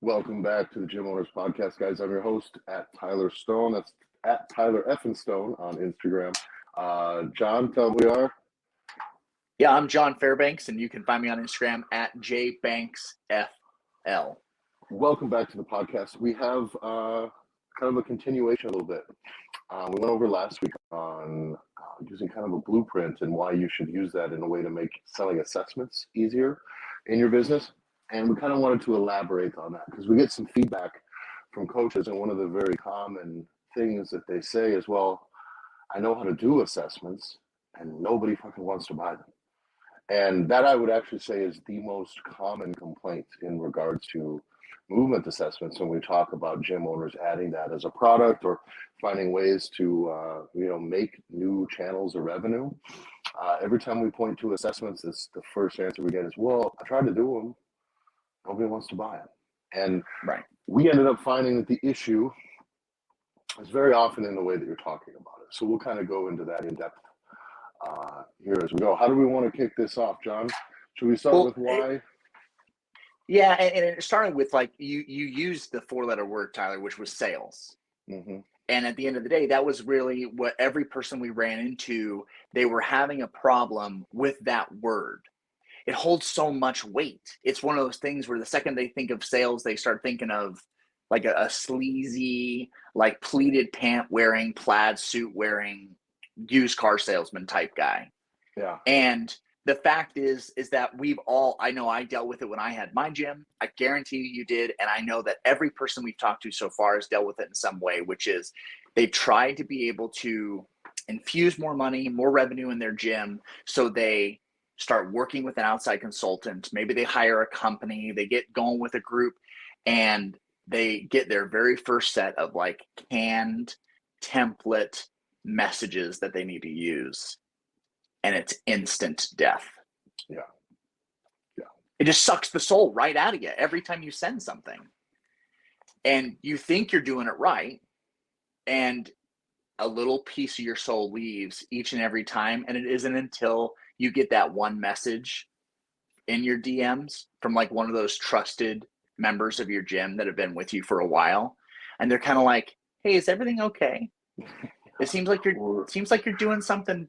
Welcome back to the Gym Owners Podcast, guys. I'm your host at Tyler Stone. That's at Tyler Effin Stone on Instagram. John, tell them who we are. Yeah, I'm John Fairbanks, and you can find me on Instagram at jbanksfl. Welcome back to the podcast. We have kind of a continuation a little bit. We went over last week on using kind of a blueprint and why you should use that in a way to make selling assessments easier in your business. And we kind of wanted to elaborate on that because we get some feedback from coaches, and one of the very common things that they say is, well, I know how to do assessments and nobody fucking wants to buy them. And that, I would actually say, is the most common complaint in regards to movement assessments when we talk about gym owners adding that as a product or finding ways to make new channels of revenue. Every time we point to assessments, the first answer we get is, well, I tried to do them. Nobody wants to buy it. And Right. We ended up finding that the issue is very often in the way that you're talking about it. So we'll kind of go into that in depth here as we go. How do we want to kick this off, John? Should we start with why? Yeah, and it started with, like, you used the four-letter word, Tyler, which was sales. Mm-hmm. And at the end of the day, that was really what every person we ran into, they were having a problem with that word. It holds so much weight. It's one of those things where the second they think of sales, they start thinking of like a sleazy, like pleated pant wearing, plaid suit wearing, used car salesman type guy. Yeah. And the fact is that I know I dealt with it when I had my gym. I guarantee you did. And I know that every person we've talked to so far has dealt with it in some way, which is they've tried to be able to infuse more money, more revenue in their gym. So they start working with an outside consultant. Maybe they hire a company, they get going with a group, and they get their very first set of like canned template messages that they need to use. And it's instant death. Yeah. It just sucks the soul right out of you every time you send something. And you think you're doing it right, and a little piece of your soul leaves each and every time. And it isn't until you get that one message in your DMs from like one of those trusted members of your gym that have been with you for a while, and they're kind of like, hey, is everything okay? It seems like you're doing something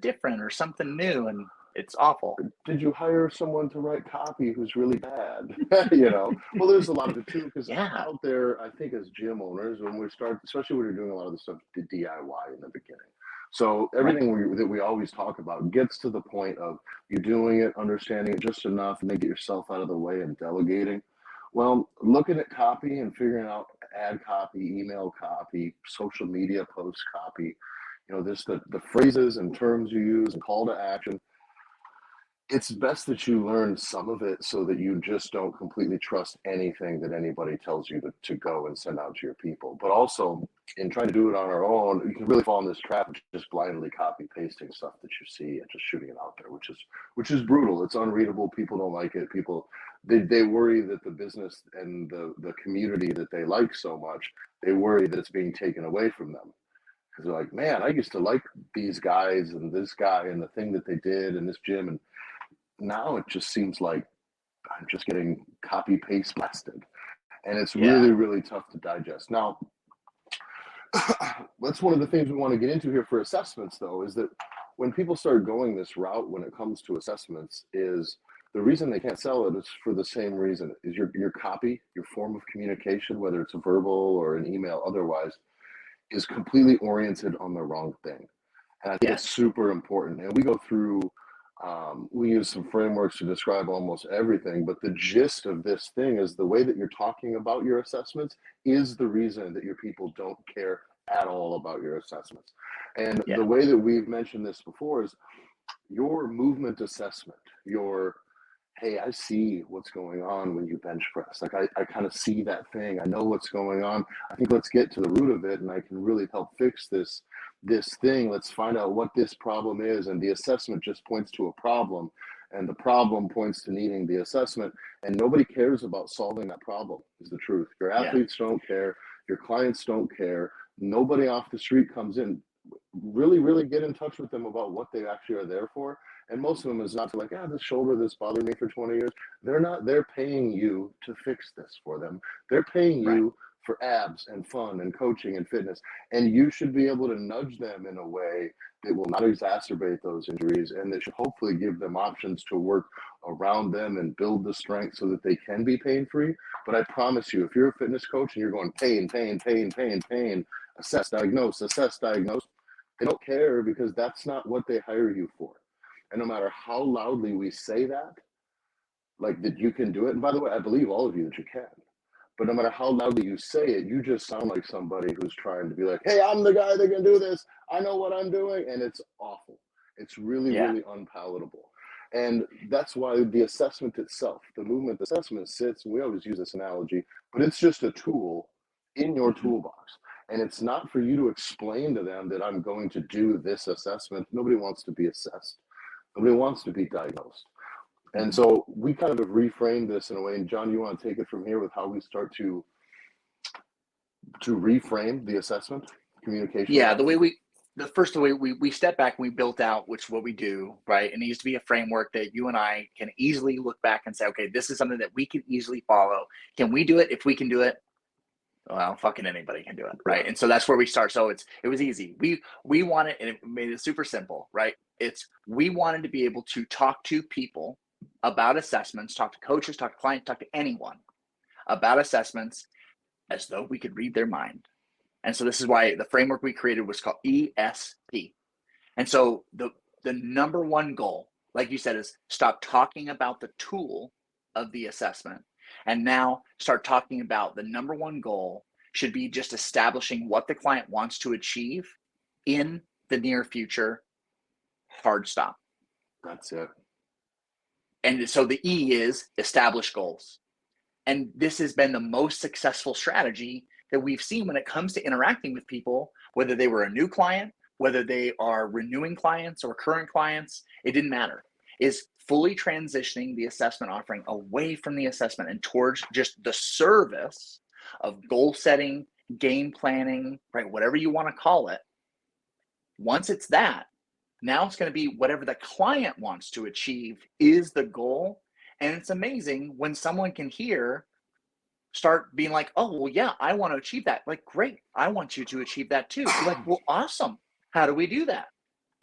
different or something new, and it's awful. Did you hire someone to write copy who's really bad? Well, there's a lot of it too, because out there, I think as gym owners, when we start, especially when you're doing a lot of the stuff DIY in the beginning. So everything that we always talk about gets to the point of you doing it, understanding it just enough, and then get yourself out of the way and delegating. Well, looking at copy and figuring out ad copy, email copy, social media post copy, the phrases and terms you use and call to action. It's best that you learn some of it so that you just don't completely trust anything that anybody tells you to go and send out to your people. But also, in trying to do it on our own, you can really fall in this trap of just blindly copy pasting stuff that you see and just shooting it out there, which is brutal. It's unreadable. People don't like it. People they worry that the business and the community that they like so much, they worry that it's being taken away from them. Because they're like, man, I used to like these guys and this guy and the thing that they did in this gym, and now it just seems like I'm just getting copy paste blasted, and it's really, really tough to digest. Now, that's one of the things we want to get into here for assessments, though, is that when people start going this route when it comes to assessments, is the reason they can't sell it is for the same reason, is your copy, your form of communication, whether it's a verbal or an email otherwise, is completely oriented on the wrong thing. And I think it's super important. And we go through, we use some frameworks to describe almost everything, but the gist of this thing is the way that you're talking about your assessments is the reason that your people don't care at all about your assessments. And the way that we've mentioned this before is your movement assessment, hey, I see what's going on when you bench press. Like I kind of see that thing. I know what's going on. I think let's get to the root of it, and I can really help fix this thing. Let's find out what this problem is. And the assessment just points to a problem, and the problem points to needing the assessment. And nobody cares about solving that problem, is the truth. Your athletes don't care. Your clients don't care. Nobody off the street comes in. Really, really get in touch with them about what they actually are there for. And most of them is not like, this shoulder that's bothered me for 20 years. They're paying you to fix this for them. They're paying you for abs and fun and coaching and fitness. And you should be able to nudge them in a way that will not exacerbate those injuries and that should hopefully give them options to work around them and build the strength so that they can be pain-free. But I promise you, if you're a fitness coach and you're going pain, pain, pain, pain, pain, assess, diagnose, they don't care because that's not what they hire you for. And no matter how loudly we say that, like that you can do it. And by the way, I believe all of you that you can. But no matter how loudly you say it, you just sound like somebody who's trying to be like, hey, I'm the guy that can do this. I know what I'm doing. And it's awful. It's really, really unpalatable. And that's why the assessment itself, the movement assessment sits, we always use this analogy, but it's just a tool in your toolbox. And it's not for you to explain to them that I'm going to do this assessment. Nobody wants to be assessed. Nobody wants to be diagnosed. And so we kind of have reframed this in a way. And John, you want to take it from here with how we start to reframe the assessment communication? Yeah, the way we step back and we built out, which is what we do, right? It needs to be a framework that you and I can easily look back and say, okay, this is something that we can easily follow. Can we do it? If we can do it, well, fucking anybody can do it, right? And so that's where we start. So it was easy. We wanted, and it made it super simple, right? We wanted to be able to talk to people about assessments, talk to coaches, talk to clients, talk to anyone about assessments as though we could read their mind. And so this is why the framework we created was called ESP. And so the number one goal, like you said, is stop talking about the tool of the assessment and now start talking about the number one goal should be just establishing what the client wants to achieve in the near future. Hard stop. That's it. And so the E is establish goals. And this has been the most successful strategy that we've seen when it comes to interacting with people, whether they were a new client, whether they are renewing clients or current clients, it didn't matter, is fully transitioning the assessment offering away from the assessment and towards just the service of goal setting, game planning, right? Whatever you want to call it. Once it's that, now it's going to be whatever the client wants to achieve is the goal. And it's amazing when someone can start being like, oh, well, yeah, I want to achieve that. Like, great. I want you to achieve that too. You're like, well, awesome. How do we do that?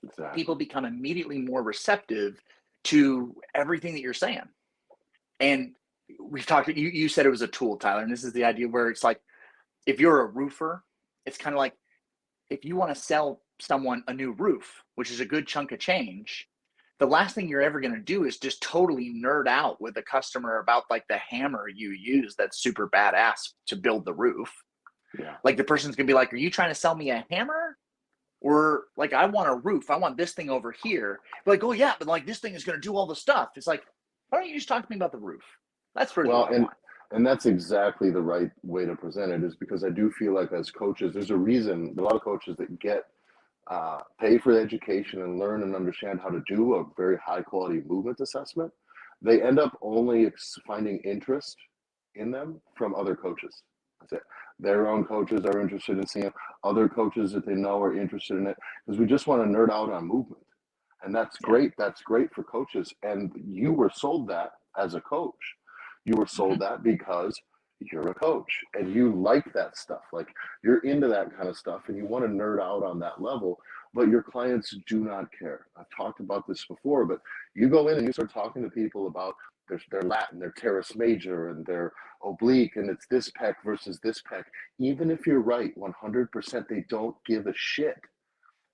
Exactly. People become immediately more receptive to everything that you're saying. And we've talked, you said it was a tool, Tyler. And this is the idea where it's like, if you're a roofer, it's kind of like, if you want to sell someone a new roof, which is a good chunk of change, the last thing you're ever going to do is just totally nerd out with the customer about like the hammer you use that's super badass to build the roof. Yeah. Like the person's going to be like, are you trying to sell me a hammer? Or like, I want a roof. I want this thing over here. But like, oh yeah, but like this thing is going to do all the stuff. It's like, why don't you just talk to me about the roof? That's really what I want. And that's exactly the right way to present it, is because I do feel like as coaches, there's a reason a lot of coaches that get pay for the education and learn and understand how to do a very high quality movement assessment, they end up only finding interest in them from other coaches. That's it. Their own coaches are interested in seeing other coaches that they know are interested in it, because we just want to nerd out on movement. And that's great. That's great for coaches. And you were sold that as a coach. You were sold that because you're a coach and you like that stuff. Like you're into that kind of stuff and you want to nerd out on that level, but your clients do not care. I've talked about this before, but you go in and you start talking to people about their Latin, their teres major and their oblique, and it's this pec versus this pec. Even if you're right, 100%, they don't give a shit.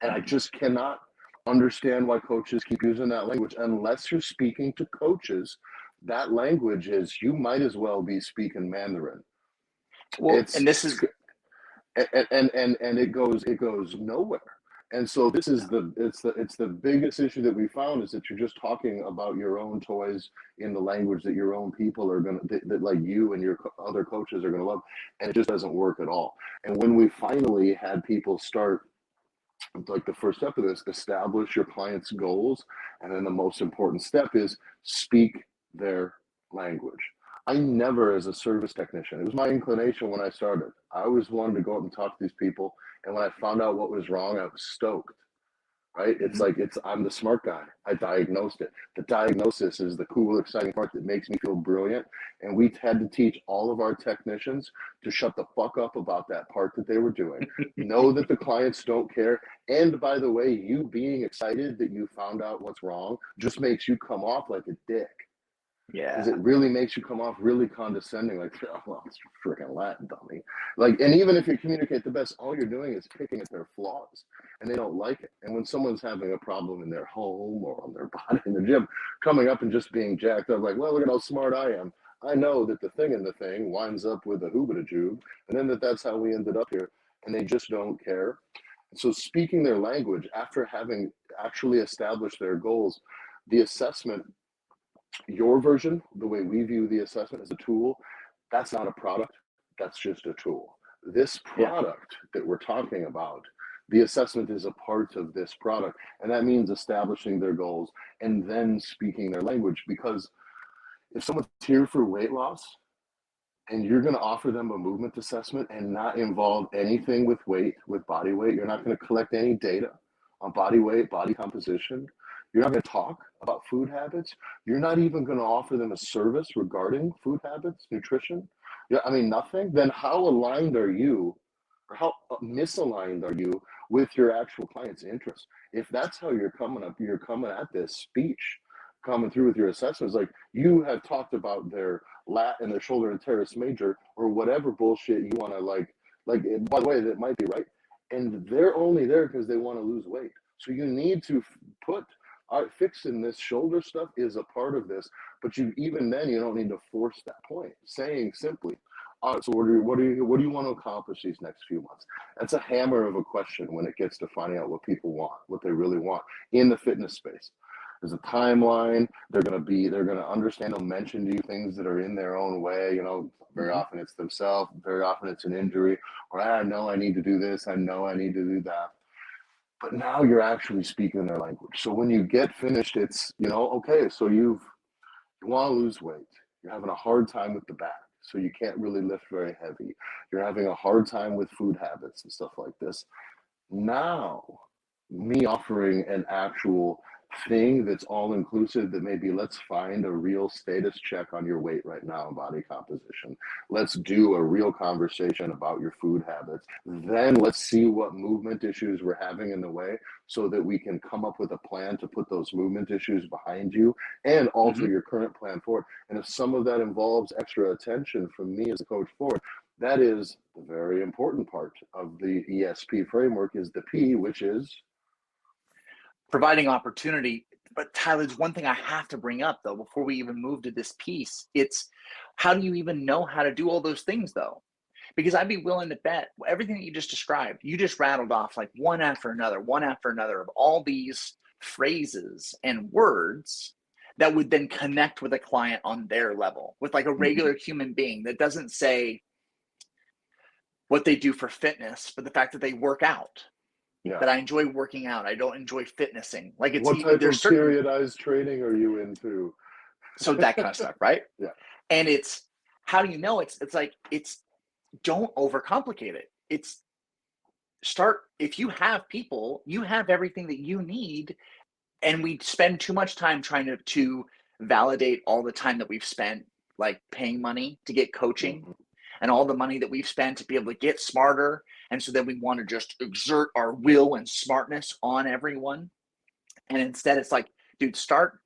And I just cannot understand why coaches keep using that language. Unless you're speaking to coaches, that language is, you might as well be speaking Mandarin. Well, and this is and it goes nowhere. And so this is it's the biggest issue that we found, is that you're just talking about your own toys in the language that your own people are gonna that like you and your other coaches are gonna love, and it just doesn't work at all. And when we finally had people start, like the first step of this, establish your client's goals, and then the most important step is speak their language. I never, as a service technician, it was my inclination when I started, I always wanted to go out and talk to these people, and when I found out what was wrong, I was stoked. right? It's like, I'm the smart guy. I diagnosed it. The diagnosis is the cool, exciting part that makes me feel brilliant. And we had to teach all of our technicians to shut the fuck up about that part that they were doing. Know that the clients don't care. And by the way, you being excited that you found out what's wrong just makes you come off like a dick. Because Yeah. it really makes you come off really condescending, like, oh, well, it's freaking Latin, dummy. Like, and even if you communicate the best, all you're doing is picking at their flaws, and they don't like it. And when someone's having a problem in their home or on their body in the gym, coming up and just being jacked up, like, well, look at how smart I am. I know that the thing in the thing winds up with a hoobada-joob, and then that's how we ended up here, and they just don't care. So speaking their language after having actually established their goals, the assessment, your version, the way we view the assessment as a tool, that's not a product, that's just a tool. This Yeah. product that we're talking about, the assessment is a part of this product. And that means establishing their goals and then speaking their language. Because if someone's here for weight loss and you're going to offer them a movement assessment and not involve anything with weight, with body weight, you're not going to collect any data on body weight, body composition. You're not going to talk about food habits. You're not even going to offer them a service regarding food habits, nutrition. Yeah, I mean, nothing. Then how aligned are you, or how misaligned are you with your actual client's interests? If that's how you're coming up, you're coming at this speech, coming through with your assessments, like you have talked about their lat and their shoulder and teres major or whatever bullshit you want to like. By the way, that might be right, and they're only there because they want to lose weight. So you need to put fixing this shoulder stuff is a part of this, but you even then you don't need to force that point. Saying simply, all right, so what do you want to accomplish these next few months? That's a hammer of a question when it gets to finding out what people want, what they really want in the fitness space. There's a timeline. They're gonna understand. They'll mention to you things that are in their own way. You know, very often it's themselves. Very often it's an injury, or I know I need to do this. I know I need to do that. But now you're actually speaking their language. So when you get finished, it's, okay, so you want to lose weight. You're having a hard time with the back, so you can't really lift very heavy. You're having a hard time with food habits and stuff like this. Now, me offering an actual thing that's all inclusive, that maybe let's find a real status check on your weight right now and body composition. Let's do a real conversation about your food habits. Then let's see what movement issues we're having in the way so that we can come up with a plan to put those movement issues behind you and alter your current plan forward. And if some of that involves extra attention from me as a coach forward, that is the very important part of the ESP framework, is the P, which is providing opportunity. But Tyler, there's one thing I have to bring up though, before we even move to this piece. It's how do you even know how to do all those things though? Because I'd be willing to bet everything that you just described, you just rattled off like one after another of all these phrases and words that would then connect with a client on their level, with like a regular human being that doesn't say what they do for fitness, but the fact that they work out. Yeah. That I enjoy working out. I don't enjoy fitnessing. Like it's what type of certain periodized training are you into? So that kind of stuff, right? Yeah. And it's how do you know? It's like don't overcomplicate it. It's start, if you have people, you have everything that you need, and we spend too much time trying to validate all the time that we've spent like paying money to get coaching. And all the money that we've spent to be able to get smarter. And so then we want to just exert our will and smartness on everyone. And instead it's like, dude, stop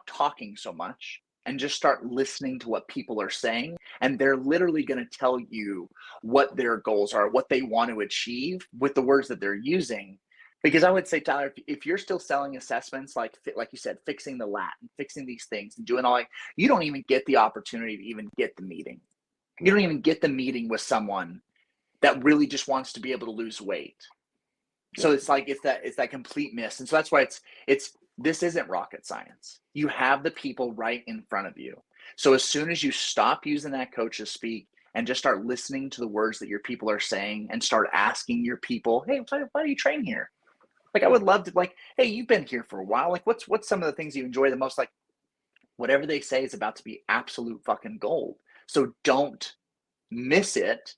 talking so much and just start listening to what people are saying. And they're literally going to tell you what their goals are, what they want to achieve with the words that they're using. Because I would say, Tyler, if you're still selling assessments, like you said, fixing the lat and fixing these things and doing all like, you don't even get the opportunity to even get the meeting. You don't even get the meeting with someone that really just wants to be able to lose weight. So it's like it's that complete miss. And so that's why this isn't rocket science. You have the people right in front of you. So as soon as you stop using that coach's speak and just start listening to the words that your people are saying and start asking your people, hey, why do you train here? Like I would love to, like, hey, you've been here for a while. Like what's some of the things you enjoy the most? Like whatever they say is about to be absolute fucking gold. So don't miss it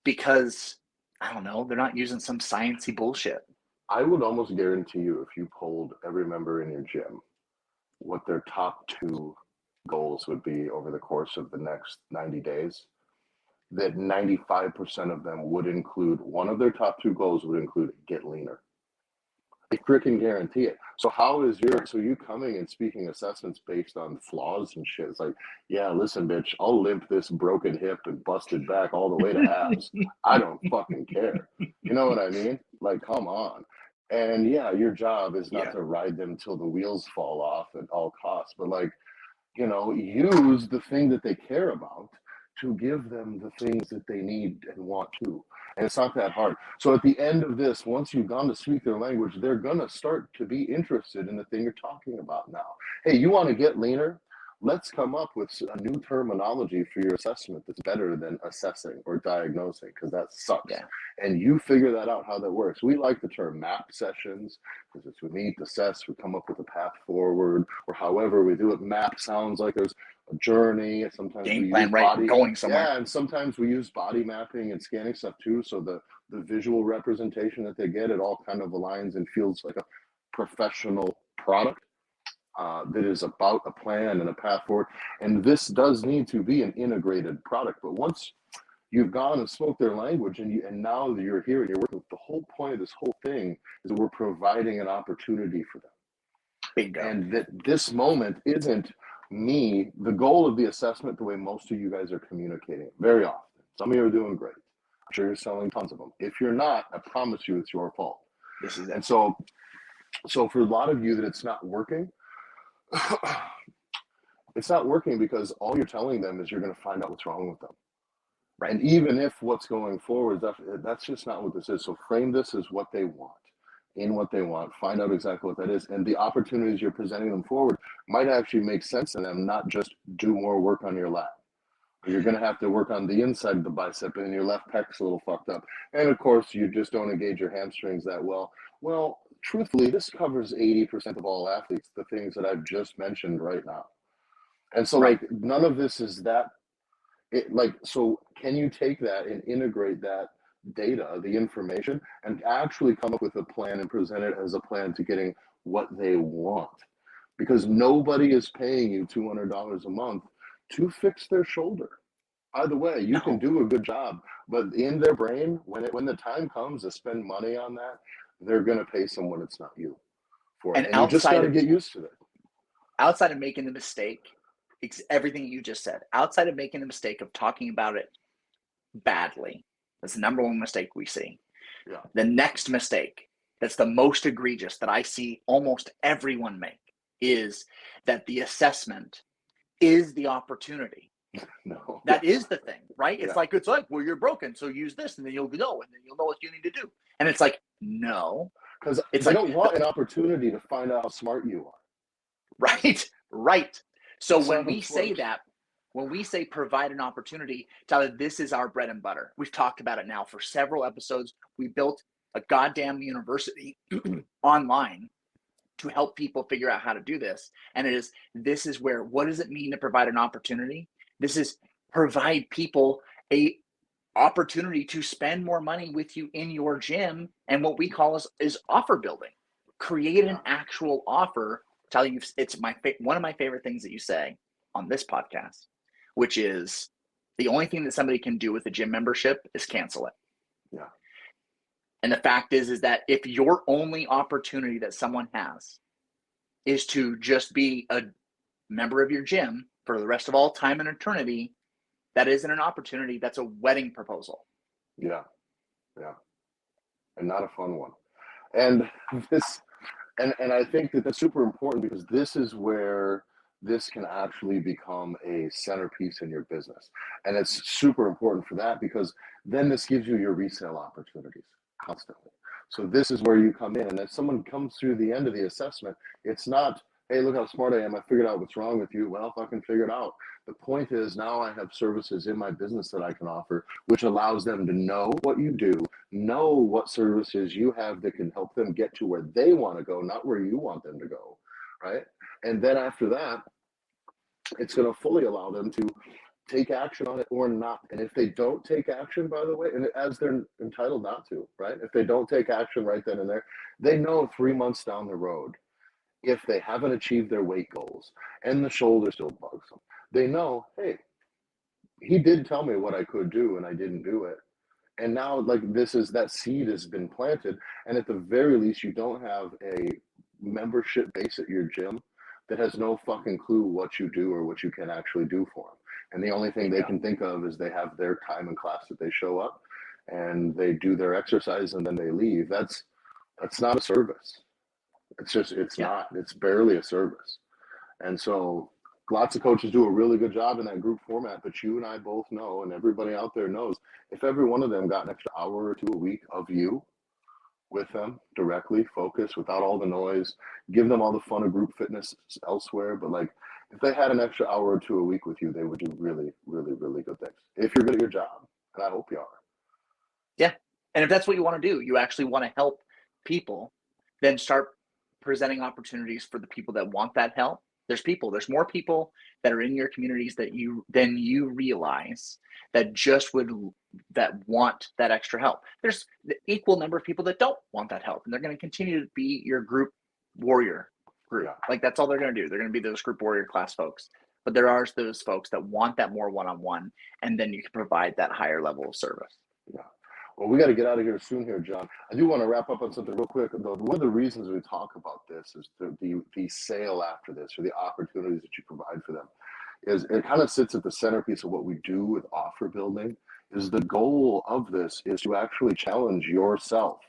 because, I don't know, they're not using some sciencey bullshit. I would almost guarantee you, if you polled every member in your gym what their top 2 goals would be over the course of the next 90 days, that 95% of them would include, one of their top 2 goals would include get leaner. I freaking guarantee it. So you coming and speaking assessments based on flaws and shit? It's like, yeah, listen, bitch, I'll limp this broken hip and busted back all the way to halves. I don't fucking care. You know what I mean? Like, come on. And yeah, your job is not to ride them till the wheels fall off at all costs, but like, use the thing that they care about to give them the things that they need and want to. And it's not that hard. So at the end of this, once you've gone to speak their language, they're going to start to be interested in the thing you're talking about now. Hey, you want to get leaner? Let's come up with a new terminology for your assessment that's better than assessing or diagnosing, because that sucks. Yeah. And you figure that out, how that works. We like the term map sessions because it's we meet, assess, we come up with a path forward, or however we do it. Map sounds like there's a journey. Sometimes game plan, right? We're going somewhere. Yeah, and sometimes we use body mapping and scanning stuff too. So the visual representation that they get, it all kind of aligns and feels like a professional product. That is about a plan and a path forward. And this does need to be an integrated product. But once you've gone and spoke their language and now that you're here and you're working, the whole point of this whole thing is that we're providing an opportunity for them. Bingo. And that this moment isn't the goal of the assessment, the way most of you guys are communicating very often. Some of you are doing great. I'm sure you're selling tons of them. If you're not, I promise you it's your fault. This is it. And so for a lot of you that it's not working, it's not working because all you're telling them is you're going to find out what's wrong with them. Right. And even if what's going forward, that's just not what this is. So frame this as what they want, find out exactly what that is. And the opportunities you're presenting them forward might actually make sense to them, not just do more work on your lat. You're going to have to work on the inside of the bicep and your left pec's a little fucked up. And of course, you just don't engage your hamstrings that well. Well, truthfully, this covers 80% of all athletes, the things that I've just mentioned right now. And so like none of this is that so can you take that and integrate that data, the information, and actually come up with a plan and present it as a plan to getting what they want? Because nobody is paying you $200 a month to fix their shoulder. By the way, you can do a good job, but in their brain, when the time comes to spend money on that, they're going to pay someone it's not you for it. And you just got to get used to it. Outside of making the mistake, everything you just said, outside of making the mistake of talking about it badly, that's the number one mistake we see. Yeah. The next mistake, that's the most egregious that I see almost everyone make, is that the assessment is the opportunity. No. That is the thing, right? It's like, well, you're broken, so use this, and then you'll know, and then you'll know what you need to do. And it's like, no. Because they don't want an opportunity to find out how smart you are. Right. So when we say that, when we say provide an opportunity, Tyler, this is our bread and butter. We've talked about it now for several episodes. We built a goddamn university online to help people figure out how to do this. And this is where, what does it mean to provide an opportunity? This is provide people a opportunity to spend more money with you in your gym. And what we call is offer building. Create an actual offer. Tell you, it's one of my favorite things that you say on this podcast, which is the only thing that somebody can do with a gym membership is cancel it. Yeah. And the fact is that if your only opportunity that someone has is to just be a member of your gym for the rest of all time and eternity, that isn't an opportunity. That's a wedding proposal. Yeah. And not a fun one. And And I think that that's super important, because this is where this can actually become a centerpiece in your business. And it's super important for that, because then this gives you your resale opportunities constantly. So this is where you come in. And if someone comes through the end of the assessment, it's not, hey, look how smart I am. I figured out what's wrong with you. Well, fucking figure it out. The point is, now I have services in my business that I can offer, which allows them to know what you do, know what services you have that can help them get to where they want to go, not where you want them to go, right? And then after that, it's going to fully allow them to take action on it or not. And if they don't take action, by the way, and as they're entitled not to, right? If they don't take action right then and there, they know 3 months down the road, if they haven't achieved their weight goals and the shoulder still bugs them, they know, hey, he did tell me what I could do and I didn't do it. And now, like, that seed has been planted. And at the very least, you don't have a membership base at your gym that has no fucking clue what you do or what you can actually do for them. And the only thing they can think of is they have their time in class that they show up and they do their exercise and then they leave. That's not a service. It's not. It's barely a service. And so lots of coaches do a really good job in that group format, but you and I both know, and everybody out there knows, if every one of them got an extra hour or two a week of you with them directly, focused, without all the noise, give them all the fun of group fitness elsewhere, but like, if they had an extra hour or two a week with you, they would do really, really, really good things. If you're good at your job, and I hope you are. Yeah. And if that's what you want to do, you actually want to help people, then start presenting opportunities for the people that want that help. There's more people that are in your communities than you realize that want that extra help. There's the equal number of people that don't want that help, and they're going to continue to be your group warrior group. Yeah. Like, that's all they're going to do. They're going to be those group warrior class folks. But there are those folks that want that more one-on-one, and then you can provide that higher level of service. Yeah. Well, we got to get out of here soon here, John. I do want to wrap up on something real quick. One of the reasons we talk about this is the sale after this, or the opportunities that you provide for them, is it kind of sits at the centerpiece of what we do with offer building. Is the goal of this is to actually challenge yourself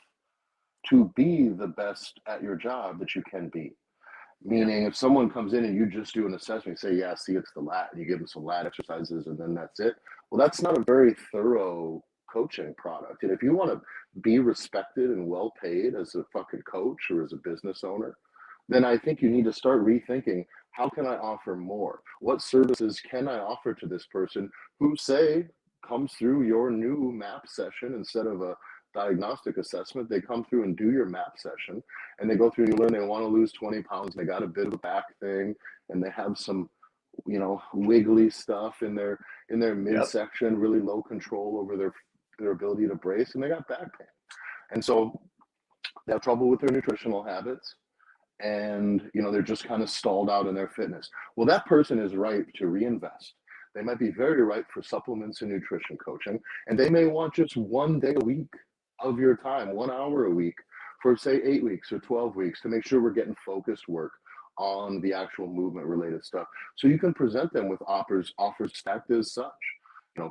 to be the best at your job that you can be. Meaning, if someone comes in and you just do an assessment, say, yeah, see, it's the lat, and you give them some lat exercises, and then that's it. Well, that's not a very thorough coaching product. And if you want to be respected and well paid as a fucking coach or as a business owner, then I think you need to start rethinking, how can I offer more? What services can I offer to this person who, say, comes through your new MAP session instead of a diagnostic assessment? They come through and do your MAP session, and they go through and you learn they want to lose 20 pounds, and they got a bit of a back thing, and they have some, wiggly stuff in their midsection, really low control over their ability to brace, and they got back pain. And so they have trouble with their nutritional habits, and they're just kind of stalled out in their fitness. Well, that person is ripe to reinvest. They might be very ripe for supplements and nutrition coaching, and they may want just 1 day a week of your time, 1 hour a week for, say, 8 weeks or 12 weeks, to make sure we're getting focused work on the actual movement related stuff. So you can present them with offers stacked as such.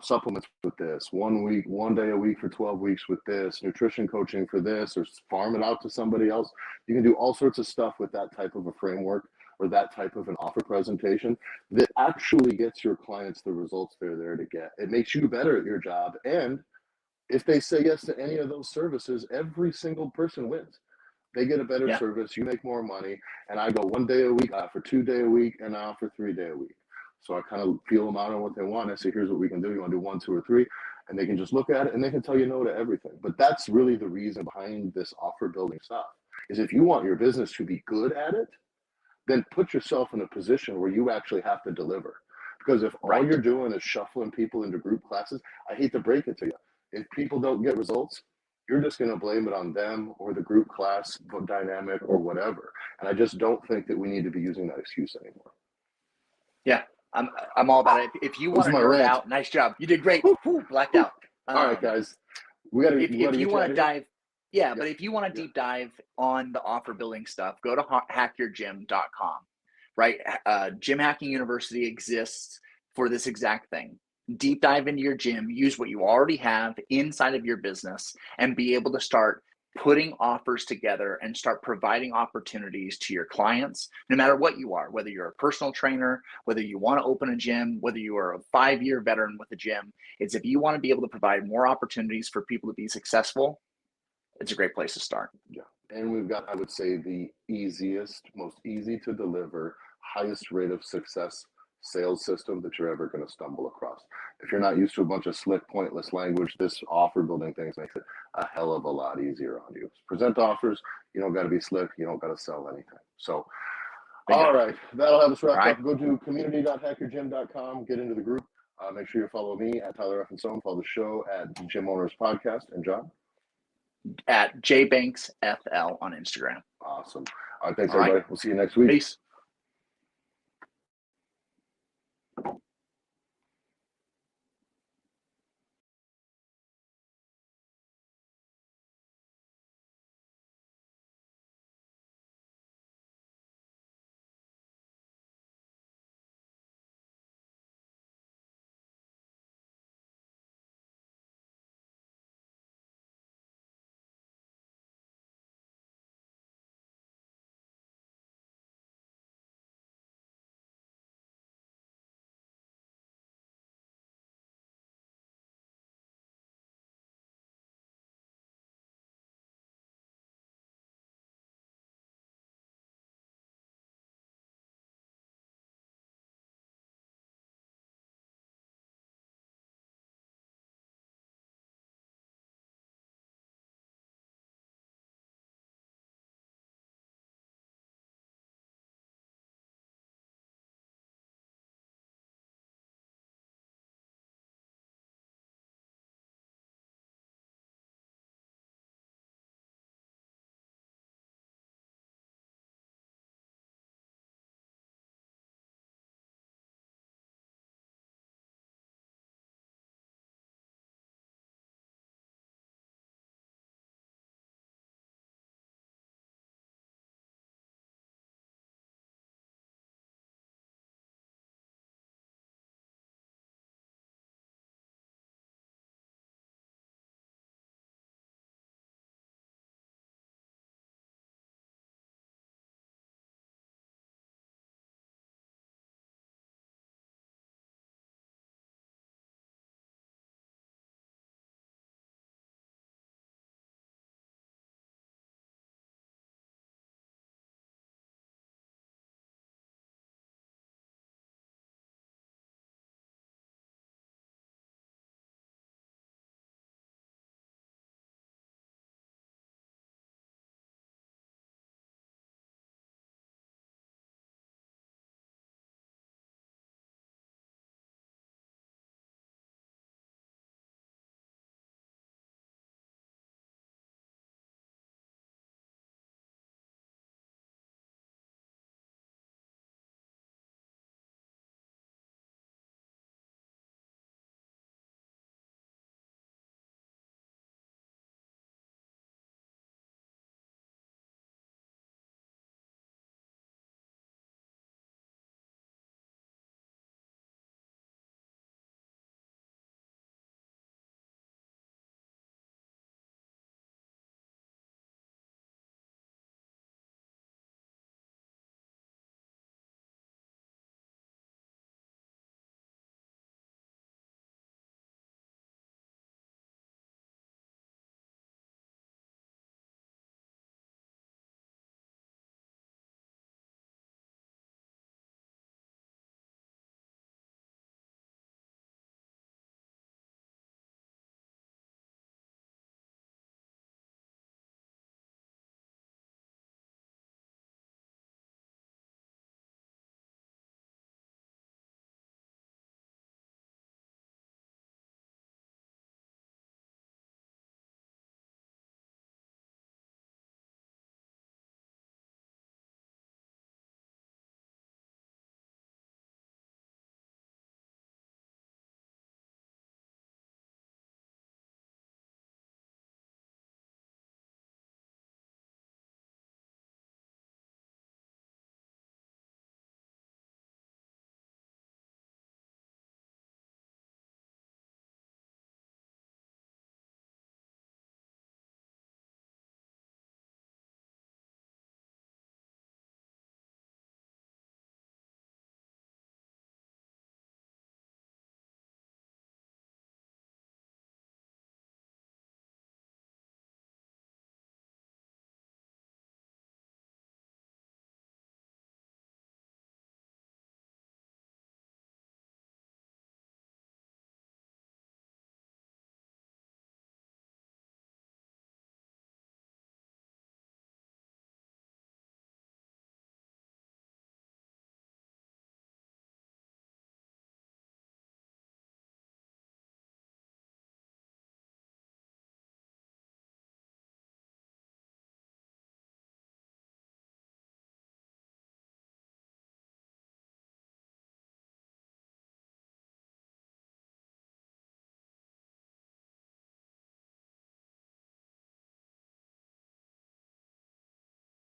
Supplements with this, 1 week, 1 day a week for 12 weeks with this, nutrition coaching for this, or farm it out to somebody else. You can do all sorts of stuff with that type of a framework or that type of an offer presentation that actually gets your clients the results they're there to get. It makes you better at your job. And if they say yes to any of those services, every single person wins. They get a better service, you make more money, and I go 1 day a week, I offer 2 day a week, and I offer 3 day a week. So I kind of feel them out on what they want. I say, here's what we can do. You want to do 1, 2, or 3? And they can just look at it and they can tell you no to everything. But that's really the reason behind this offer building stuff, is if you want your business to be good at it, then put yourself in a position where you actually have to deliver. Because if all you're doing is shuffling people into group classes, I hate to break it to you, if people don't get results, you're just going to blame it on them or the group class dynamic or whatever. And I just don't think that we need to be using that excuse anymore. Yeah. I'm all about it. If you want to nerd out, nice job. You did great. Woo, blacked out. All right, guys. We got to. If you want to dive, but if you want to deep dive on the offer building stuff, go to hackyourgym.com. Right, Gym Hacking University exists for this exact thing. Deep dive into your gym. Use what you already have inside of your business, and be able to start putting offers together and start providing opportunities to your clients, no matter what you are, whether you're a personal trainer, whether you want to open a gym, whether you are a 5-year veteran with a gym. It's if you want to be able to provide more opportunities for people to be successful, it's a great place to start. Yeah. And we've got, I would say, the easiest, most easy to deliver, highest rate of success sales system that you're ever going to stumble across. If you're not used to a bunch of slick, pointless language, this offer building things makes it a hell of a lot easier on you. Present offers. You don't got to be slick. You don't got to sell anything. So, all right, that'll have us wrapped up. Go to community.hackyourgym.com, get into the group. Make Make sure you follow me at Tyler F. and Son. Follow the show at Gym Owners Podcast. And John? At JBanksFL on Instagram. Awesome. All right. Thanks, everybody. We'll see you next week. Peace.